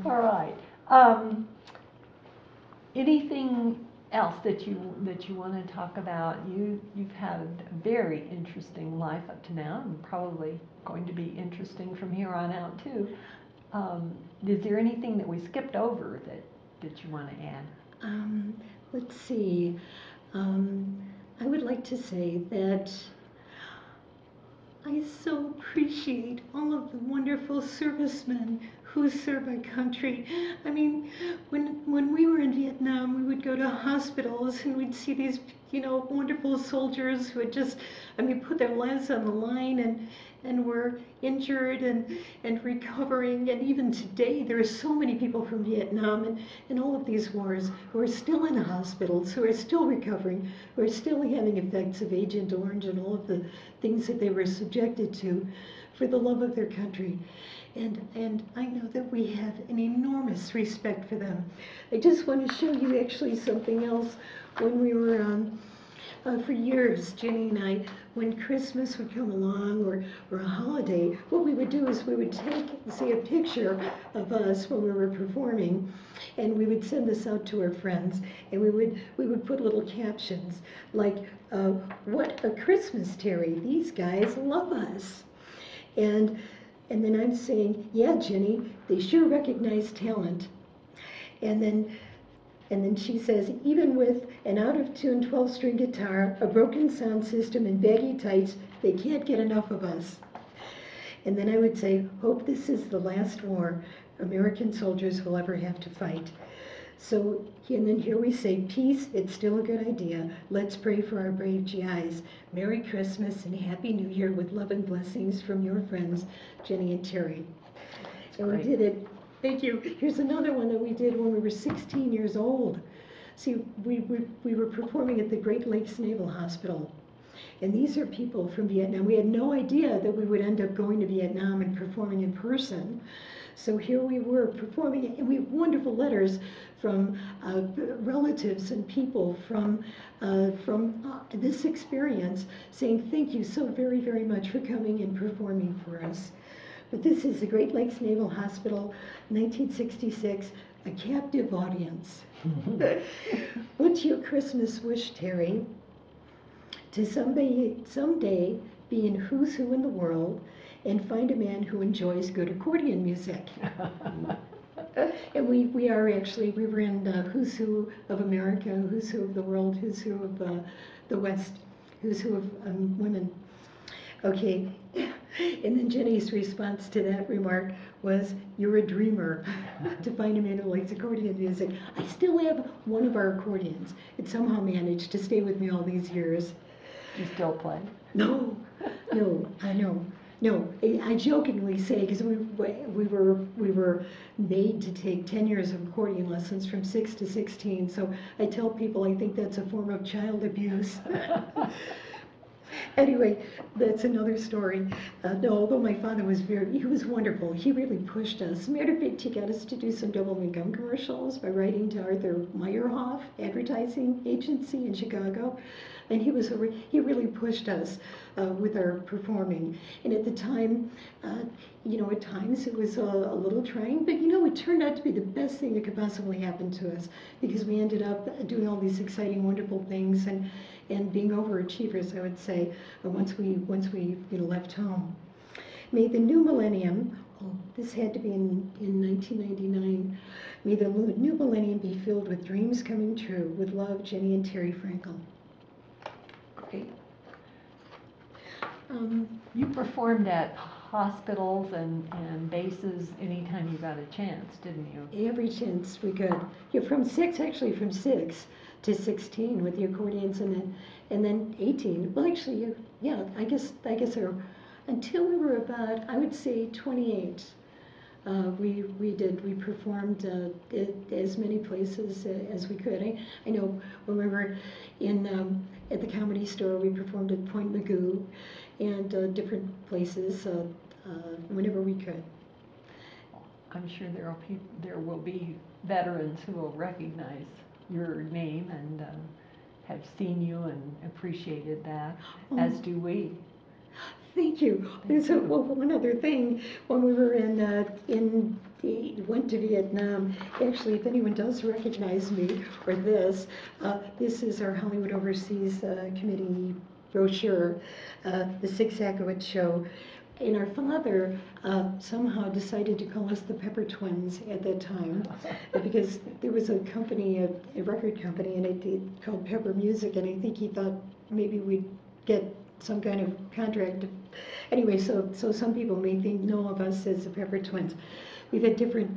All right. Um, Anything else that you want to talk about? You've had a very interesting life up to now, and probably going to be interesting from here on out too. Is there anything that we skipped over that you want to add? Let's see. I would like to say that I so appreciate all of the wonderful servicemen who serve our country. I mean, when we were in Vietnam, we would go to hospitals and we'd see these, wonderful soldiers who had just, put their lives on the line and were injured and recovering. And even today, there are so many people from Vietnam and all of these wars who are still in hospitals, who are still recovering, who are still having effects of Agent Orange and all of the things that they were subjected to for the love of their country. And I know that we have an enormous respect for them. I just want to show you actually something else. When we were for years, Jennie and I, when Christmas would come along or a holiday, what we would do is we would take, say, a picture of us when we were performing, and we would send this out to our friends, and we would put little captions like, "What a Christmas, Terrie! These guys love us." And then I'm saying, "Yeah, Jennie, they sure recognize talent." And then she says, "Even with an out-of-tune 12-string guitar, a broken sound system, and baggy tights, they can't get enough of us." And then I would say, "Hope this is the last war American soldiers will ever have to fight." So, and then here we say, "Peace, it's still a good idea. Let's pray for our brave GIs. Merry Christmas and Happy New Year with love and blessings from your friends, Jennie and Terrie." And we did it. Thank you. Here's another one that we did when we were 16 years old. See, we were performing at the Great Lakes Naval Hospital. And these are people from Vietnam. We had no idea that we would end up going to Vietnam and performing in person. So here we were performing, and we have wonderful letters from relatives and people from this experience saying, "Thank you so very, very much for coming and performing for us." But this is the Great Lakes Naval Hospital, 1966, a captive audience. "What's your Christmas wish, Terrie? To someday be in Who's Who in the World and find a man who enjoys good accordion music." And we were in Who's Who of America, Who's Who of the World, Who's Who of the West, Who's Who of women. Okay, and then Jennie's response to that remark was, "You're a dreamer to find a man who likes accordion music." I still have one of our accordions. It somehow managed to stay with me all these years. You still play? No, I know. No, I jokingly say, because we were made to take 10 years of accordion lessons from 6 to 16, so I tell people I think that's a form of child abuse. Anyway, that's another story. No, although my father he was wonderful. He really pushed us. Matter of fact, he got us to do some Doublemint gum commercials by writing to Arthur Meyerhoff Advertising Agency in Chicago. And he really pushed us with our performing. And at the time, at times it was a little trying, but it turned out to be the best thing that could possibly happen to us, because we ended up doing all these exciting, wonderful things and being overachievers, I would say, once we left home. May the new millennium, this had to be in 1999, may the new millennium be filled with dreams coming true. With love, Jennie and Terrie Frankel. Great. You performed at hospitals and bases anytime you got a chance, didn't you? Every chance we could. From 6 to 16 with the accordions, and then 18. Well, actually, I guess until we were about, I would say, 28. We performed as many places as we could. I know when we were at the Comedy Store, we performed at Point Magoo and different places whenever we could. I'm sure there will be veterans who will recognize your name and have seen you and appreciated that, as do we. Thank you. One other thing, when we were in went to Vietnam. Actually, if anyone does recognize me or this is our Hollywood Overseas Committee brochure, the Six-Sackowitz Show. And our father somehow decided to call us the Pepper Twins at that time because there was a company, a record company, and it called Pepper Music, and I think he thought maybe we'd get some kind of contract. Anyway, so some people may know of us as the Pepper Twins. We've had different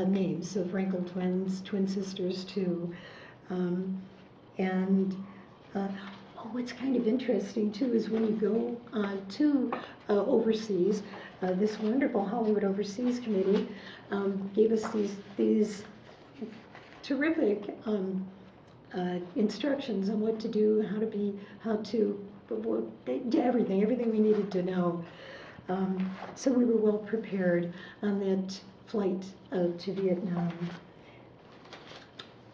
names, so Frankel Twins, twin sisters too. What's kind of interesting too is when you go to overseas, this wonderful Hollywood Overseas Committee gave us these terrific instructions on what to do, everything we needed to know. So we were well prepared on that flight to Vietnam.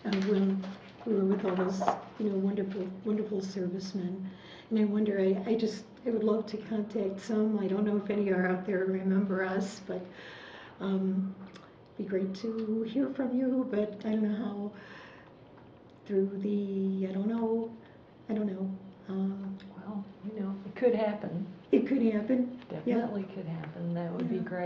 When we were with all those, wonderful servicemen, and I wonder, I would love to contact some. I don't know if any are out there who remember us, but it'd be great to hear from you. But I don't know how. Through the, I don't know. Well, it could happen. It could happen. Definitely could happen. That would be great.